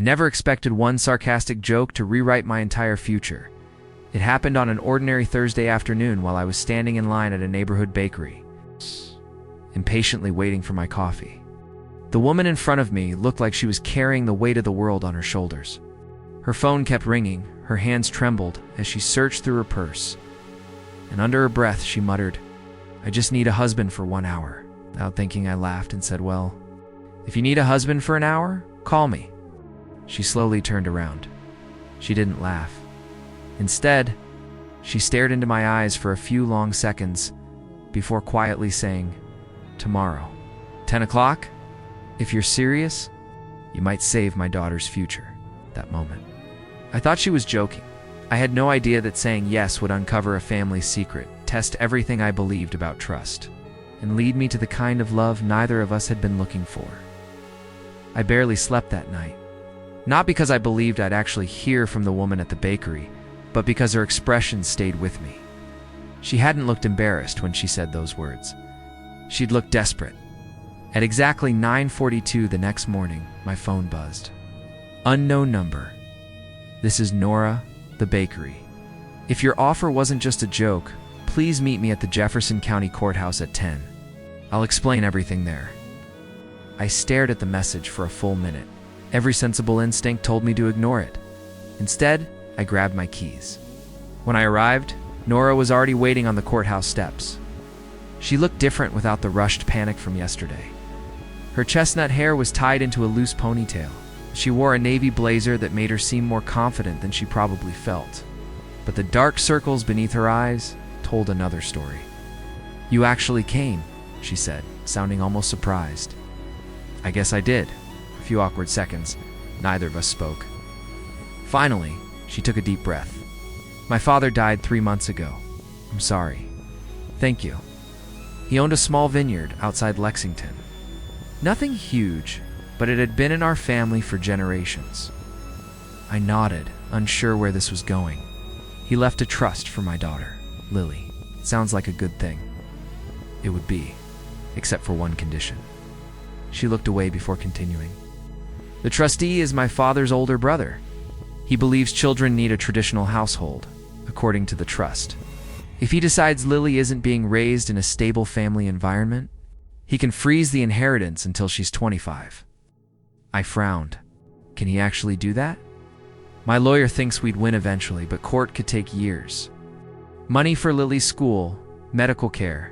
never expected one sarcastic joke to rewrite my entire future. It happened on an ordinary Thursday afternoon while I was standing in line at a neighborhood bakery, impatiently waiting for my coffee. The woman in front of me looked like she was carrying the weight of the world on her shoulders. Her phone kept ringing, her hands trembled as she searched through her purse. And under her breath, she muttered, "I just need a husband for 1 hour." Without thinking, I laughed and said, "Well, if you need a husband for an hour, call me." She slowly turned around. She didn't laugh. Instead, she stared into my eyes for a few long seconds before quietly saying, "Tomorrow, 10 o'clock? If you're serious, you might save my daughter's future." That moment, I thought she was joking. I had no idea that saying yes would uncover a family's secret, test everything I believed about trust, and lead me to the kind of love neither of us had been looking for. I barely slept that night. Not because I believed I'd actually hear from the woman at the bakery, but because her expression stayed with me. She hadn't looked embarrassed when she said those words. She'd looked desperate. At exactly 9:42 the next morning, my phone buzzed. Unknown number. "This is Nora, the bakery. If your offer wasn't just a joke, please meet me at the Jefferson County Courthouse at 10. I'll explain everything there." I stared at the message for a full minute. Every sensible instinct told me to ignore it. Instead, I grabbed my keys. When I arrived, Nora was already waiting on the courthouse steps. She looked different without the rushed panic from yesterday. Her chestnut hair was tied into a loose ponytail. She wore a navy blazer that made her seem more confident than she probably felt. But the dark circles beneath her eyes told another story. "You actually came," she said, sounding almost surprised. I guess I did. A few awkward seconds. Neither of us spoke. Finally, she took a deep breath. "My father died 3 months ago. I'm sorry." "Thank you." He owned a small vineyard outside Lexington. Nothing huge, but it had been in our family for generations. I nodded, unsure where this was going. "He left a trust for my daughter, Lily." Sounds like a good thing. It would be, except for one condition. She looked away before continuing. "The trustee is my father's older brother. He believes children need a traditional household, according to the trust. If he decides Lily isn't being raised in a stable family environment, he can freeze the inheritance until she's 25. I frowned. Can he actually do that? My lawyer thinks we'd win eventually, but court could take years. Money for Lily's school, medical care,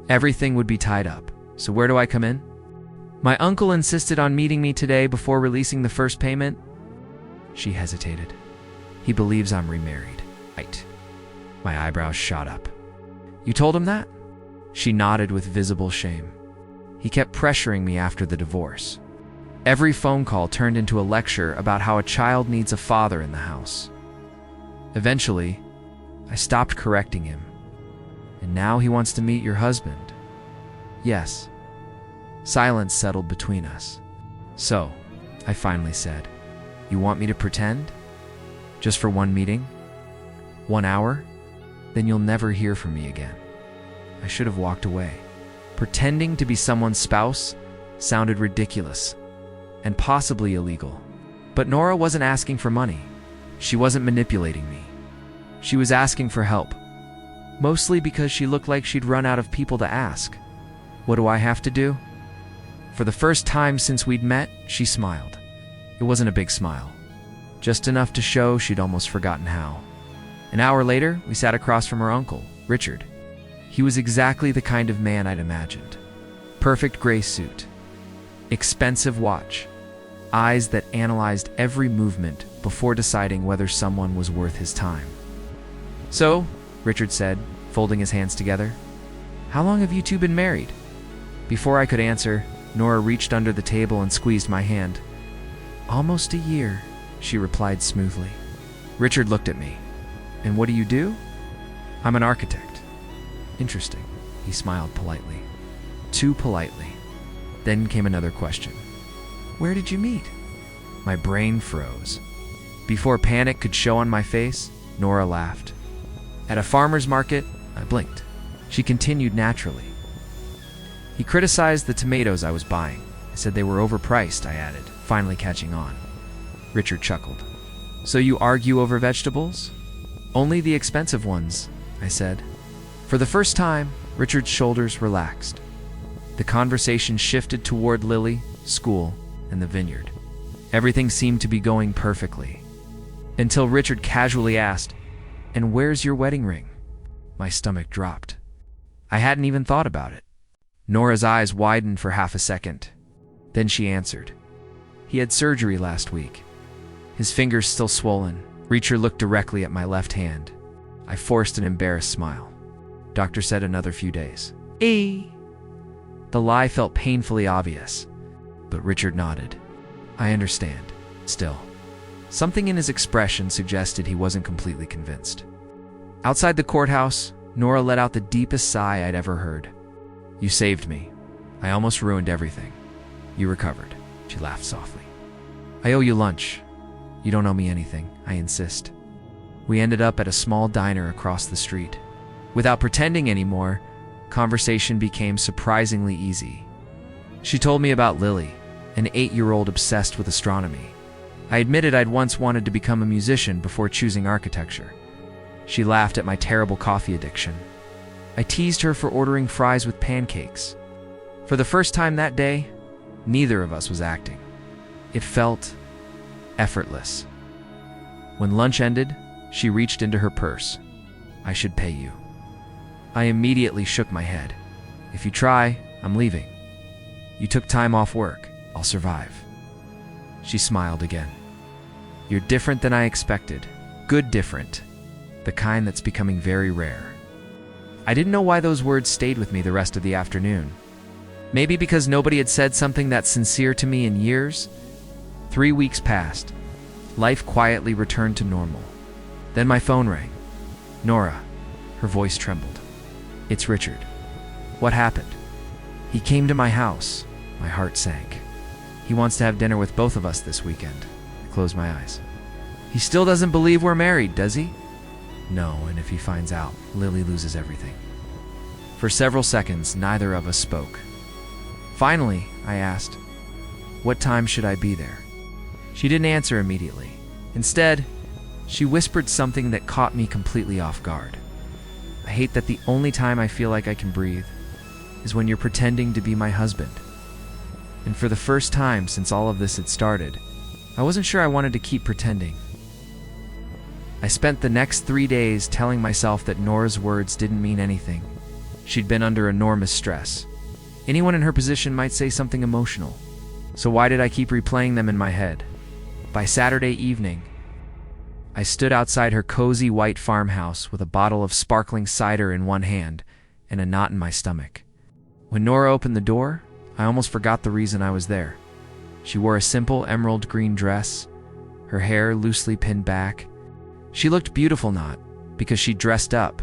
everything would be tied up. So where do I come in? My uncle insisted on meeting me today before releasing the first payment. She hesitated. He believes I'm remarried. Right. My eyebrows shot up. You told him that? She nodded with visible shame. He kept pressuring me after the divorce. Every phone call turned into a lecture about how a child needs a father in the house. Eventually, I stopped correcting him. And now he wants to meet your husband. Yes. Silence settled between us. So, I finally said, you want me to pretend? Just for one meeting? 1 hour? Then you'll never hear from me again. I should have walked away. Pretending to be someone's spouse sounded ridiculous and possibly illegal. But Nora wasn't asking for money. She wasn't manipulating me. She was asking for help. Mostly because she looked like she'd run out of people to ask. What do I have to do? For the first time since we'd met, she smiled. It wasn't a big smile. Just enough to show she'd almost forgotten how. An hour later, we sat across from her uncle, Richard. He was exactly the kind of man I'd imagined. Perfect gray suit. Expensive watch. Eyes that analyzed every movement before deciding whether someone was worth his time. So, Richard said, folding his hands together, how long have you two been married? Before I could answer, Nora reached under the table and squeezed my hand. Almost a year, she replied smoothly. Richard looked at me. And what do you do? I'm an architect. Interesting, he smiled politely. Too politely. Then came another question. Where did you meet? My brain froze. Before panic could show on my face, Nora laughed. At a farmer's market, I blinked. She continued naturally. He criticized the tomatoes I was buying. I said they were overpriced, I added, finally catching on. Richard chuckled. So you argue over vegetables? Only the expensive ones, I said. For the first time, Richard's shoulders relaxed. The conversation shifted toward Lily, school, and the vineyard. Everything seemed to be going perfectly. Until Richard casually asked, "And where's your wedding ring?" My stomach dropped. I hadn't even thought about it. Nora's eyes widened for half a second. Then she answered, "He had surgery last week. His finger's still swollen." Richard looked directly at my left hand. I forced an embarrassed smile. Doctor said another few days. The lie felt painfully obvious, but Richard nodded. I understand. Still, something in his expression suggested he wasn't completely convinced. Outside the courthouse, Nora let out the deepest sigh I'd ever heard. You saved me. I almost ruined everything. You recovered. She laughed softly. I owe you lunch. You don't owe me anything, I insist. We ended up at a small diner across the street. Without pretending anymore, conversation became surprisingly easy. She told me about Lily, an 8-year-old obsessed with astronomy. I admitted I'd once wanted to become a musician before choosing architecture. She laughed at my terrible coffee addiction. I teased her for ordering fries with pancakes. For the first time that day, neither of us was acting. It felt effortless. When lunch ended, she reached into her purse. I should pay you. I immediately shook my head. If you try, I'm leaving. You took time off work. I'll survive. She smiled again. You're different than I expected. Good different. The kind that's becoming very rare. I didn't know why those words stayed with me the rest of the afternoon. Maybe because nobody had said something that sincere to me in years. 3 weeks passed. Life quietly returned to normal. Then my phone rang. Nora. Her voice trembled. It's Richard. What happened? He came to my house. My heart sank. He wants to have dinner with both of us this weekend. I closed my eyes. He still doesn't believe we're married, does he? No, and if he finds out, Lily loses everything. For several seconds, neither of us spoke. Finally, I asked, what time should I be there? She didn't answer immediately. Instead, she whispered something that caught me completely off guard. I hate that the only time I feel like I can breathe is when you're pretending to be my husband. And for the first time since all of this had started, I wasn't sure I wanted to keep pretending. I spent the next 3 days telling myself that Nora's words didn't mean anything. She'd been under enormous stress. Anyone in her position might say something emotional. So why did I keep replaying them in my head? By Saturday evening, I stood outside her cozy white farmhouse with a bottle of sparkling cider in one hand and a knot in my stomach. When Nora opened the door, I almost forgot the reason I was there. She wore a simple emerald green dress, her hair loosely pinned back. She looked beautiful not because she dressed up,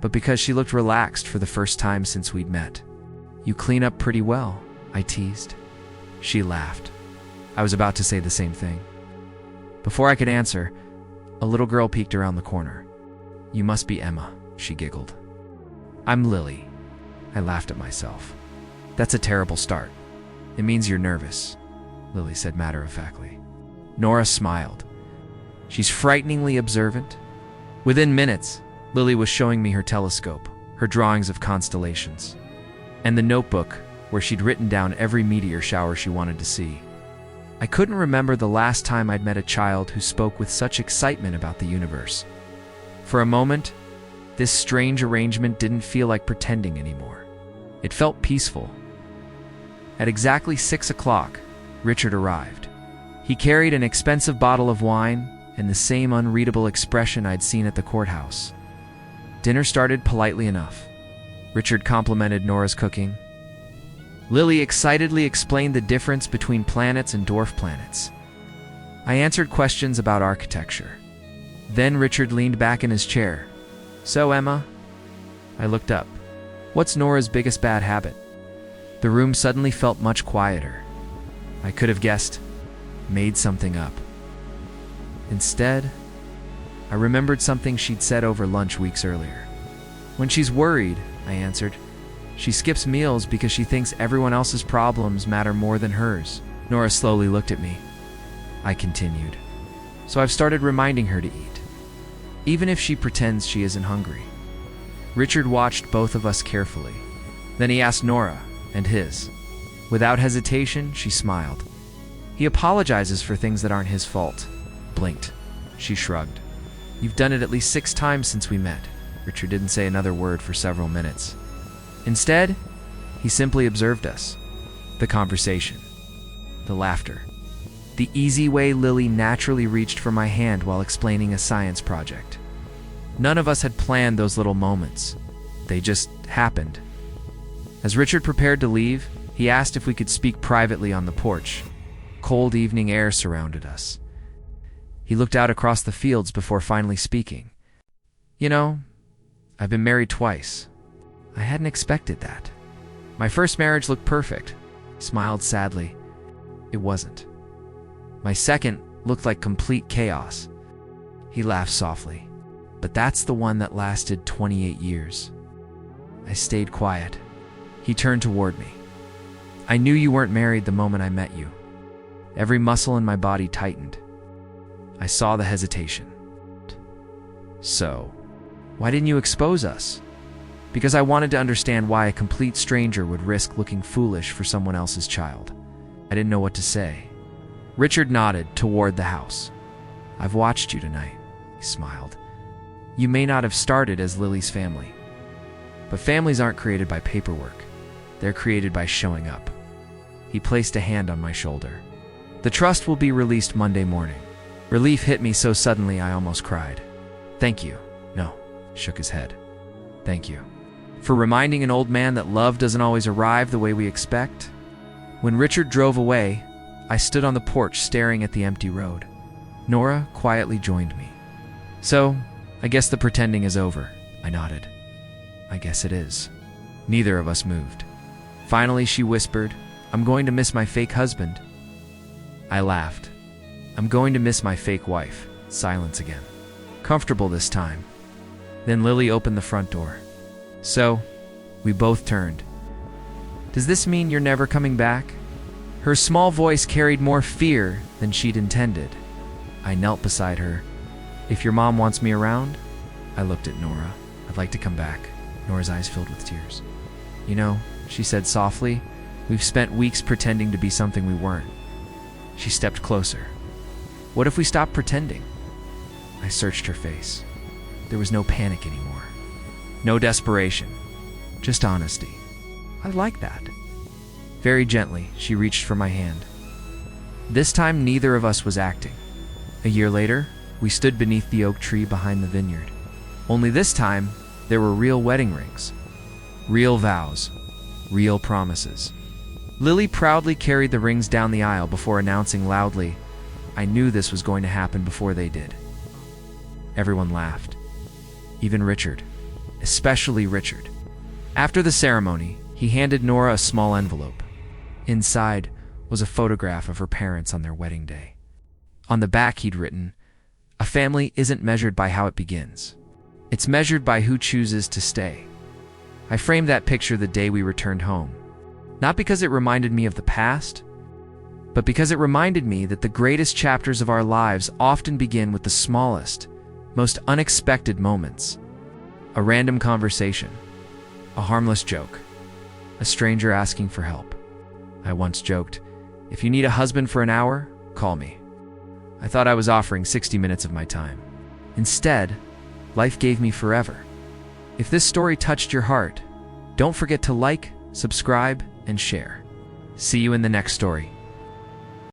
but because she looked relaxed for the first time since we'd met. You clean up pretty well, I teased. She laughed. I was about to say the same thing. Before I could answer, a little girl peeked around the corner. You must be Emma, she giggled. I'm Lily. I laughed at myself. That's a terrible start. It means you're nervous, Lily said matter-of-factly. Nora smiled. She's frighteningly observant. Within minutes, Lily was showing me her telescope, her drawings of constellations, and the notebook where she'd written down every meteor shower she wanted to see. I couldn't remember the last time I'd met a child who spoke with such excitement about the universe. For a moment, this strange arrangement didn't feel like pretending anymore. It felt peaceful. At exactly 6 o'clock, Richard arrived. He carried an expensive bottle of wine and the same unreadable expression I'd seen at the courthouse. Dinner started politely enough. Richard complimented Nora's cooking. Lily excitedly explained the difference between planets and dwarf planets. I answered questions about architecture. Then Richard leaned back in his chair. So, Emma? I looked up. What's Nora's biggest bad habit? The room suddenly felt much quieter. I could have guessed, made something up. Instead, I remembered something she'd said over lunch weeks earlier. When she's worried, I answered, she skips meals because she thinks everyone else's problems matter more than hers. Nora slowly looked at me. I continued. So I've started reminding her to eat, even if she pretends she isn't hungry. Richard watched both of us carefully. Then he asked Nora and his. Without hesitation, she smiled. He apologizes for things that aren't his fault. Blinked. She shrugged. You've done it at least 6 times since we met. Richard didn't say another word for several minutes. Instead, he simply observed us. The conversation. The laughter. The easy way Lily naturally reached for my hand while explaining a science project. None of us had planned those little moments. They just happened. As Richard prepared to leave, he asked if we could speak privately on the porch. Cold evening air surrounded us. He looked out across the fields before finally speaking. You know, I've been married twice. I hadn't expected that. My first marriage looked perfect. He smiled sadly. It wasn't. My second looked like complete chaos. He laughed softly. But that's the one that lasted 28 years. I stayed quiet. He turned toward me. I knew you weren't married the moment I met you. Every muscle in my body tightened. I saw the hesitation. So, why didn't you expose us? Because I wanted to understand why a complete stranger would risk looking foolish for someone else's child. I didn't know what to say. Richard nodded toward the house. I've watched you tonight, he smiled. You may not have started as Lily's family, but families aren't created by paperwork. They're created by showing up. He placed a hand on my shoulder. The trust will be released Monday morning. Relief hit me so suddenly I almost cried. Thank you. No, shook his head. Thank you. For reminding an old man that love doesn't always arrive the way we expect. When Richard drove away, I stood on the porch staring at the empty road. Nora quietly joined me. So, I guess the pretending is over, I nodded. I guess it is. Neither of us moved. Finally, she whispered, I'm going to miss my fake husband. I laughed. I'm going to miss my fake wife. Silence again. Comfortable this time. Then Lily opened the front door. So, we both turned. Does this mean you're never coming back? Her small voice carried more fear than she'd intended. I knelt beside her. If your mom wants me around? I looked at Nora. I'd like to come back. Nora's eyes filled with tears. You know, she said softly, we've spent weeks pretending to be something we weren't. She stepped closer. What if we stopped pretending? I searched her face. There was no panic anymore. No desperation. Just honesty. I like that. Very gently, she reached for my hand. This time, neither of us was acting. A year later, we stood beneath the oak tree behind the vineyard. Only this time, there were real wedding rings. Real vows. Real promises. Lily proudly carried the rings down the aisle before announcing loudly, I knew this was going to happen before they did. Everyone laughed. Even Richard. Especially Richard. After the ceremony, he handed Nora a small envelope. Inside was a photograph of her parents on their wedding day. On the back he'd written, a family isn't measured by how it begins. It's measured by who chooses to stay. I framed that picture the day we returned home. Not because it reminded me of the past, but because it reminded me that the greatest chapters of our lives often begin with the smallest, most unexpected moments. A random conversation. A harmless joke. A stranger asking for help. I once joked, if you need a husband for an hour, call me. I thought I was offering 60 minutes of my time. Instead, life gave me forever. If this story touched your heart, don't forget to like, subscribe, and share. See you in the next story.